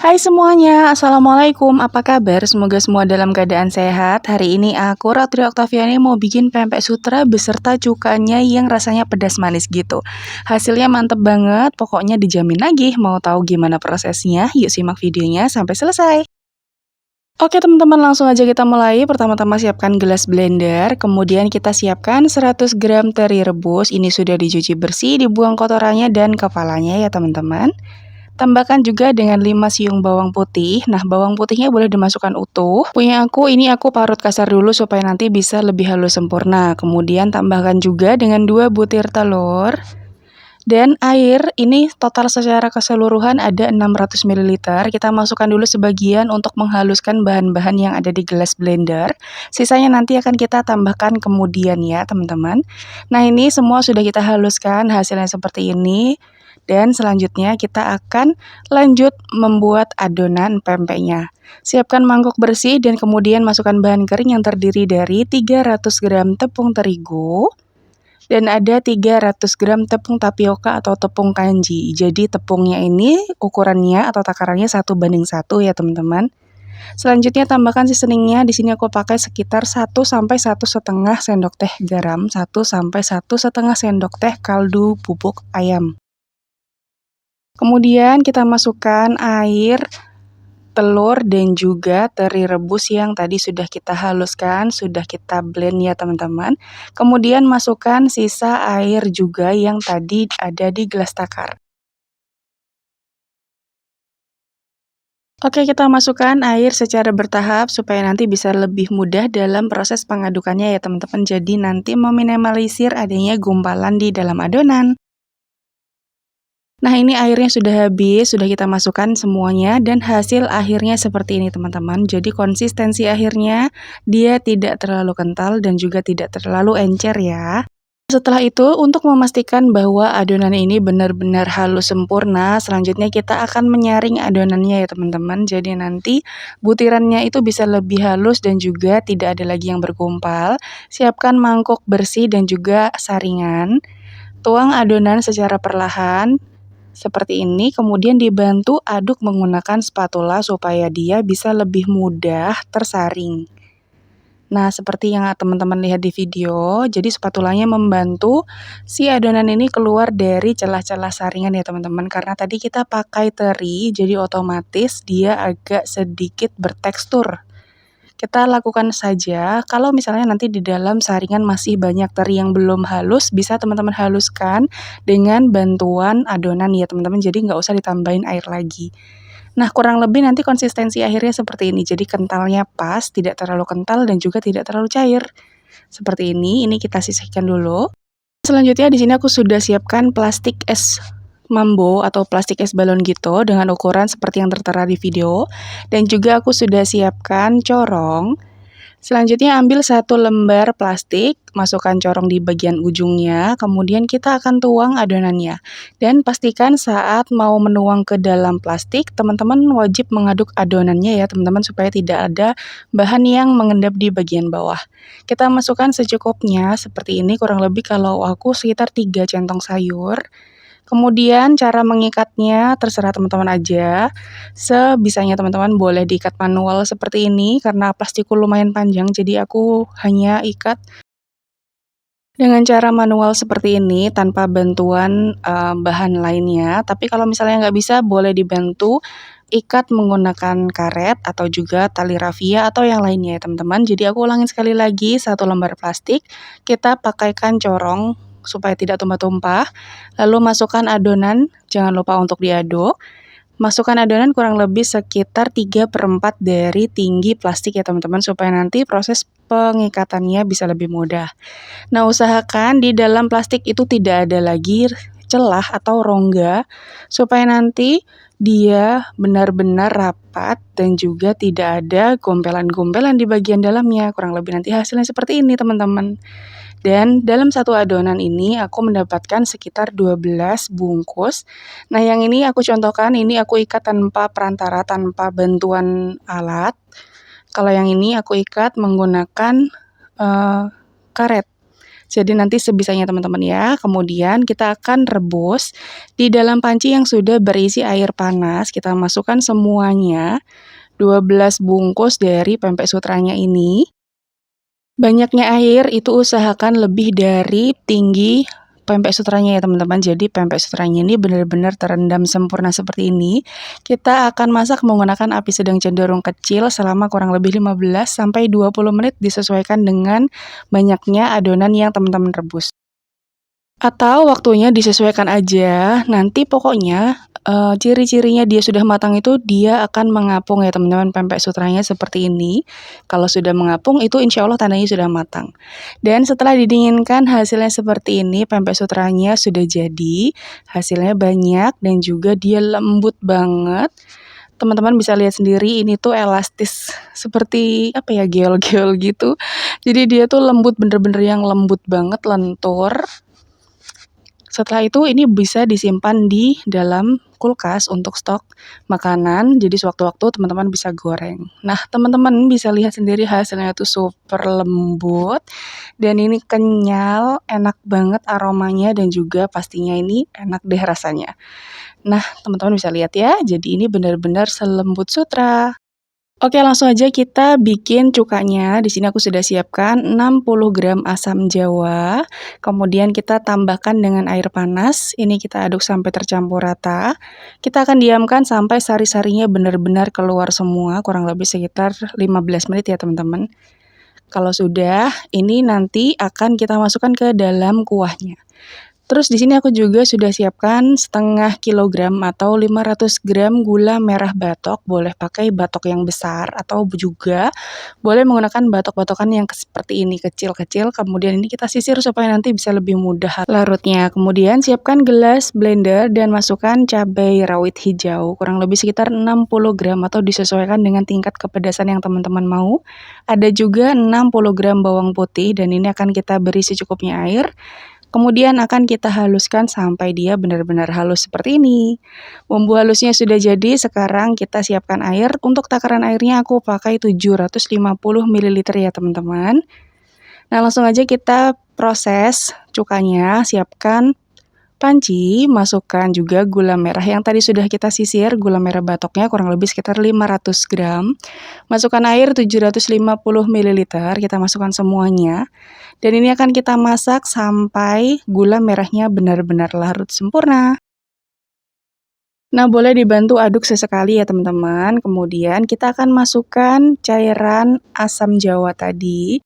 Hai semuanya, Assalamualaikum, apa kabar? Semoga semua dalam keadaan sehat. Hari ini aku, Ratri Oktaviani, mau bikin pempek sutra beserta cukanya yang rasanya pedas manis gitu. Hasilnya mantep banget, pokoknya dijamin lagi. Mau tahu gimana prosesnya? Yuk simak videonya sampai selesai. Oke teman-teman, langsung aja kita mulai. Pertama-tama siapkan gelas blender, kemudian kita siapkan 100 gram teri rebus. Ini sudah dicuci bersih, dibuang kotorannya dan kepalanya ya teman-teman. Tambahkan juga dengan 5 siung bawang putih. Nah, bawang putihnya boleh dimasukkan utuh. Punya aku, ini aku parut kasar dulu supaya nanti bisa lebih halus sempurna. Kemudian tambahkan juga dengan 2 butir telur. Dan air, ini total secara keseluruhan ada 600 ml. Kita masukkan dulu sebagian untuk menghaluskan bahan-bahan yang ada di gelas blender. Sisanya nanti akan kita tambahkan kemudian ya teman-teman. Nah ini semua sudah kita haluskan, hasilnya seperti ini. Dan selanjutnya kita akan lanjut membuat adonan pempeknya. Siapkan mangkok bersih dan kemudian masukkan bahan kering yang terdiri dari 300 gram tepung terigu dan ada 300 gram tepung tapioka atau tepung kanji. Jadi tepungnya ini ukurannya atau takarannya 1:1 ya teman-teman. Selanjutnya tambahkan seasoningnya. Di sini aku pakai sekitar 1 sampai 1,5 sendok teh garam, 1 sampai 1,5 sendok teh kaldu bubuk ayam. Kemudian kita masukkan air, telur, dan juga teri rebus yang tadi sudah kita haluskan, sudah kita blend ya teman-teman. Kemudian masukkan sisa air juga yang tadi ada di gelas takar. Oke, kita masukkan air secara bertahap supaya nanti bisa lebih mudah dalam proses pengadukannya ya teman-teman. Jadi nanti meminimalisir adanya gumpalan di dalam adonan. Nah ini airnya sudah habis, sudah kita masukkan semuanya dan hasil akhirnya seperti ini teman-teman. Jadi konsistensi akhirnya dia tidak terlalu kental dan juga tidak terlalu encer ya. Setelah itu untuk memastikan bahwa adonan ini benar-benar halus sempurna, selanjutnya kita akan menyaring adonannya ya teman-teman. Jadi nanti butirannya itu bisa lebih halus dan juga tidak ada lagi yang bergumpal. Siapkan mangkok bersih dan juga saringan. Tuang adonan secara perlahan seperti ini, kemudian dibantu aduk menggunakan spatula supaya dia bisa lebih mudah tersaring. Nah, seperti yang teman-teman lihat di video, jadi spatulanya membantu si adonan ini keluar dari celah-celah saringan ya teman-teman. Karena tadi kita pakai teri, jadi otomatis dia agak sedikit bertekstur. Kita lakukan saja, kalau misalnya nanti di dalam saringan masih banyak teri yang belum halus, bisa teman-teman haluskan dengan bantuan adonan ya teman-teman, jadi nggak usah ditambahin air lagi. Nah, kurang lebih nanti konsistensi akhirnya seperti ini, jadi kentalnya pas, tidak terlalu kental dan juga tidak terlalu cair. Seperti ini kita sisihkan dulu. Selanjutnya di sini aku sudah siapkan plastik es mambo atau plastik es balon gitu dengan ukuran seperti yang tertera di video. Dan juga aku sudah siapkan corong. Selanjutnya ambil 1 lembar plastik, masukkan corong di bagian ujungnya, kemudian kita akan tuang adonannya. Dan pastikan saat mau menuang ke dalam plastik, teman-teman wajib mengaduk adonannya ya teman-teman supaya tidak ada bahan yang mengendap di bagian bawah. Kita masukkan secukupnya seperti ini, kurang lebih kalau aku sekitar 3 centong sayur. Kemudian cara mengikatnya terserah teman-teman aja. Sebisanya teman-teman boleh diikat manual seperti ini karena plastikku lumayan panjang jadi aku hanya ikat dengan cara manual seperti ini tanpa bantuan bahan lainnya. Tapi kalau misalnya nggak bisa boleh dibantu ikat menggunakan karet atau juga tali rafia atau yang lainnya ya teman-teman. Jadi aku ulangin sekali lagi, 1 lembar plastik kita pakaikan corong supaya tidak tumpah-tumpah. Lalu masukkan adonan, jangan lupa untuk diaduk. Masukkan adonan kurang lebih sekitar 3/4 dari tinggi plastik ya teman-teman supaya nanti proses pengikatannya bisa lebih mudah. Nah, usahakan di dalam plastik itu tidak ada lagi celah atau rongga supaya nanti dia benar-benar rapat dan juga tidak ada gompelan-gompelan di bagian dalamnya. Kurang lebih nanti hasilnya seperti ini teman-teman. Dan dalam satu adonan ini aku mendapatkan sekitar 12 bungkus. Nah, yang ini aku contohkan, ini aku ikat tanpa perantara, tanpa bantuan alat. Kalau yang ini aku ikat menggunakan karet. Jadi nanti sebisanya teman-teman ya. Kemudian kita akan rebus di dalam panci yang sudah berisi air panas. Kita masukkan semuanya 12 bungkus dari pempek sutranya ini. Banyaknya air itu usahakan lebih dari tinggi pempek sutranya ya teman-teman. Jadi pempek sutranya ini benar-benar terendam sempurna seperti ini. Kita akan masak menggunakan api sedang cenderung kecil selama kurang lebih 15 sampai 20 menit disesuaikan dengan banyaknya adonan yang teman-teman rebus. Atau waktunya disesuaikan aja, nanti pokoknya, ciri-cirinya dia sudah matang itu dia akan mengapung ya teman-teman pempek sutranya seperti ini. Kalau sudah mengapung itu insya Allah tandanya sudah matang. Dan setelah didinginkan hasilnya seperti ini, pempek sutranya sudah jadi, hasilnya banyak dan juga dia lembut banget. Teman-teman bisa lihat sendiri ini tuh elastis seperti apa ya, geol-geol gitu. Jadi dia tuh lembut, bener-bener yang lembut banget, lentur. Setelah itu ini bisa disimpan di dalam kulkas untuk stok makanan, jadi sewaktu-waktu teman-teman bisa goreng. Nah, teman-teman bisa lihat sendiri hasilnya tuh super lembut dan ini kenyal, enak banget aromanya dan juga pastinya ini enak deh rasanya. Nah, teman-teman bisa lihat ya, jadi ini benar-benar selembut sutra. Oke, langsung aja kita bikin cukanya. Di sini aku sudah siapkan 60 gram asam jawa. Kemudian kita tambahkan dengan air panas. Ini kita aduk sampai tercampur rata. Kita akan diamkan sampai sari-sarinya benar-benar keluar semua, kurang lebih sekitar 15 menit ya, teman-teman. Kalau sudah, ini nanti akan kita masukkan ke dalam kuahnya. Terus di sini aku juga sudah siapkan setengah kilogram atau 500 gram gula merah batok. Boleh pakai batok yang besar atau juga boleh menggunakan batok-batokan yang seperti ini, kecil-kecil. Kemudian ini kita sisir supaya nanti bisa lebih mudah larutnya. Kemudian siapkan gelas blender dan masukkan cabai rawit hijau. Kurang lebih sekitar 60 gram atau disesuaikan dengan tingkat kepedasan yang teman-teman mau. Ada juga 60 gram bawang putih dan ini akan kita beri secukupnya air. Kemudian akan kita haluskan sampai dia benar-benar halus seperti ini. Bumbu halusnya sudah jadi, sekarang kita siapkan air. Untuk takaran airnya aku pakai 750 ml ya teman-teman. Nah, langsung aja kita proses cukanya. Siapkan panci, masukkan juga gula merah yang tadi sudah kita sisir, gula merah batoknya kurang lebih sekitar 500 gram. Masukkan air 750 ml, kita masukkan semuanya. Dan ini akan kita masak sampai gula merahnya benar-benar larut sempurna. Nah, boleh dibantu aduk sesekali ya teman-teman. Kemudian kita akan masukkan cairan asam jawa tadi.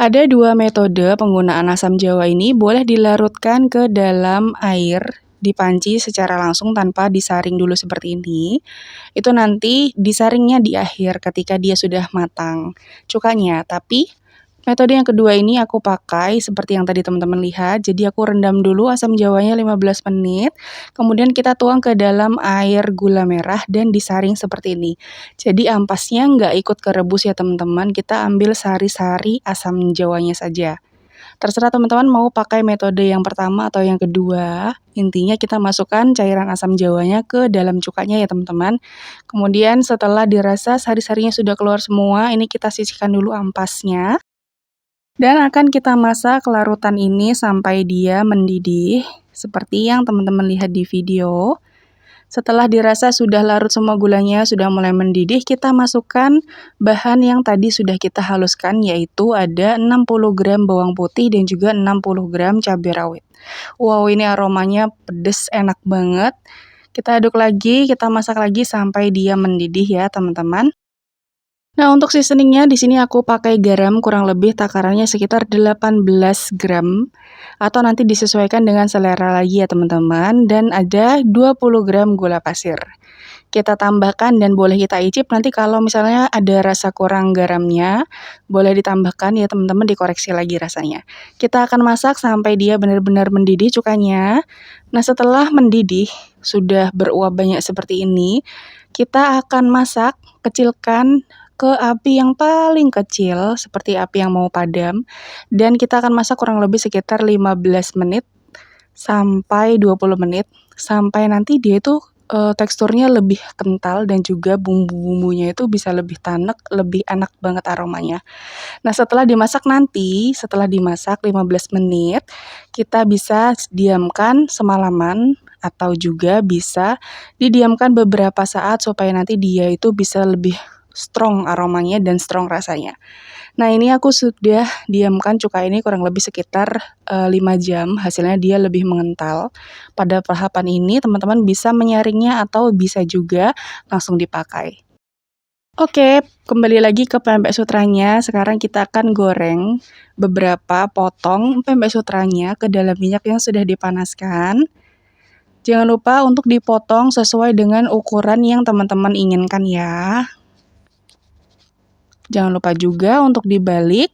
Ada dua metode penggunaan asam jawa ini, boleh dilarutkan ke dalam air di panci secara langsung tanpa disaring dulu seperti ini. Itu nanti disaringnya di akhir ketika dia sudah matang cukanya. Tapi metode yang kedua ini aku pakai seperti yang tadi teman-teman lihat. Jadi aku rendam dulu asam jawanya 15 menit. Kemudian kita tuang ke dalam air gula merah dan disaring seperti ini. Jadi ampasnya nggak ikut kerebus ya teman-teman. Kita ambil sari-sari asam jawanya saja. Terserah teman-teman mau pakai metode yang pertama atau yang kedua. Intinya kita masukkan cairan asam jawanya ke dalam cukanya ya teman-teman. Kemudian setelah dirasa sari-sarinya sudah keluar semua, ini kita sisihkan dulu ampasnya. Dan akan kita masak larutan ini sampai dia mendidih, seperti yang teman-teman lihat di video. Setelah dirasa sudah larut semua gulanya, sudah mulai mendidih, kita masukkan bahan yang tadi sudah kita haluskan, yaitu ada 60 gram bawang putih dan juga 60 gram cabai rawit. Wow, ini aromanya pedes, enak banget. Kita aduk lagi, kita masak lagi sampai dia mendidih ya teman-teman. Nah, untuk seasoningnya di sini aku pakai garam kurang lebih takarannya sekitar 18 gram atau nanti disesuaikan dengan selera lagi ya teman-teman, dan ada 20 gram gula pasir. Kita tambahkan dan boleh kita icip nanti kalau misalnya ada rasa kurang garamnya, boleh ditambahkan ya teman-teman, dikoreksi lagi rasanya. Kita akan masak sampai dia benar-benar mendidih cukanya. Nah, setelah mendidih, sudah beruap banyak seperti ini, kita akan masak, kecilkan ke api yang paling kecil, seperti api yang mau padam, dan kita akan masak kurang lebih sekitar 15 menit sampai 20 menit, sampai nanti dia itu teksturnya lebih kental dan juga bumbu-bumbunya itu bisa lebih tanek, lebih enak banget aromanya. Nah, setelah dimasak 15 menit, kita bisa diamkan semalaman atau juga bisa didiamkan beberapa saat supaya nanti dia itu bisa lebih strong aromanya dan strong rasanya. Nah, ini aku sudah diamkan cuka ini kurang lebih sekitar 5 jam, hasilnya dia lebih mengental. Pada tahapan ini teman-teman bisa menyaringnya atau bisa juga langsung dipakai. Oke, kembali lagi ke pempek sutranya. Sekarang kita akan goreng beberapa potong pempek sutranya ke dalam minyak yang sudah dipanaskan. Jangan lupa untuk dipotong sesuai dengan ukuran yang teman-teman inginkan ya. Jangan lupa juga untuk dibalik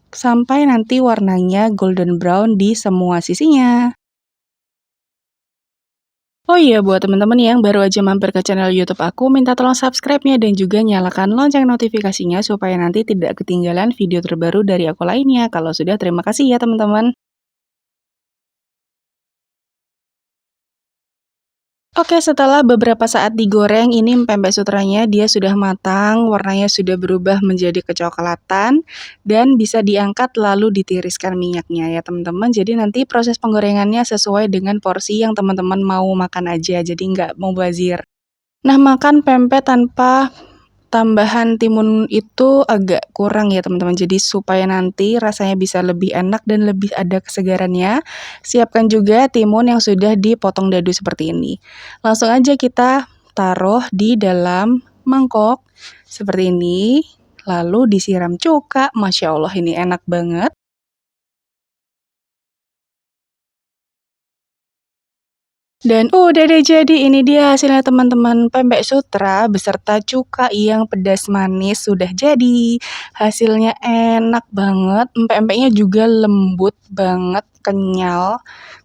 sampai nanti warnanya golden brown di semua sisinya. Oh iya, buat teman-teman yang baru aja mampir ke channel YouTube aku, minta tolong subscribe-nya dan juga nyalakan lonceng notifikasinya supaya nanti tidak ketinggalan video terbaru dari aku lainnya. Kalau sudah, terima kasih ya teman-teman. Oke, setelah beberapa saat digoreng, ini pempek sutranya dia sudah matang, warnanya sudah berubah menjadi kecoklatan, dan bisa diangkat lalu ditiriskan minyaknya ya teman-teman. Jadi nanti proses penggorengannya sesuai dengan porsi yang teman-teman mau makan aja, jadi nggak mubazir. Nah, makan pempek tanpa tambahan timun itu agak kurang ya teman-teman. Jadi supaya nanti rasanya bisa lebih enak dan lebih ada kesegarannya, siapkan juga timun yang sudah dipotong dadu seperti ini. Langsung aja kita taruh di dalam mangkok seperti ini, lalu disiram cuka. Masya Allah, ini enak banget. Dan udah deh, jadi ini dia hasilnya teman-teman, pempek sutra beserta cuka yang pedas manis sudah jadi. Hasilnya enak banget, empek-empeknya juga lembut banget, kenyal,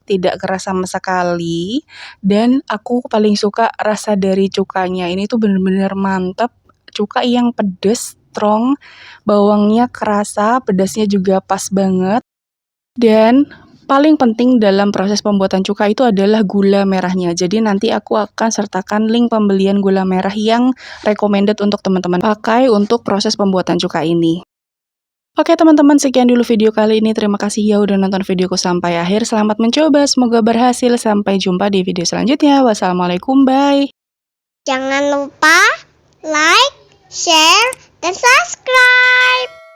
tidak keras sama sekali. Dan aku paling suka rasa dari cukanya, ini tuh bener-bener mantap. Cuka yang pedas, strong, bawangnya kerasa, pedasnya juga pas banget. Dan paling penting dalam proses pembuatan cuka itu adalah gula merahnya. Jadi nanti aku akan sertakan link pembelian gula merah yang recommended untuk teman-teman pakai untuk proses pembuatan cuka ini. Oke teman-teman, sekian dulu video kali ini. Terima kasih ya udah nonton videoku sampai akhir. Selamat mencoba, semoga berhasil. Sampai jumpa di video selanjutnya. Wassalamualaikum, bye. Jangan lupa like, share, dan subscribe.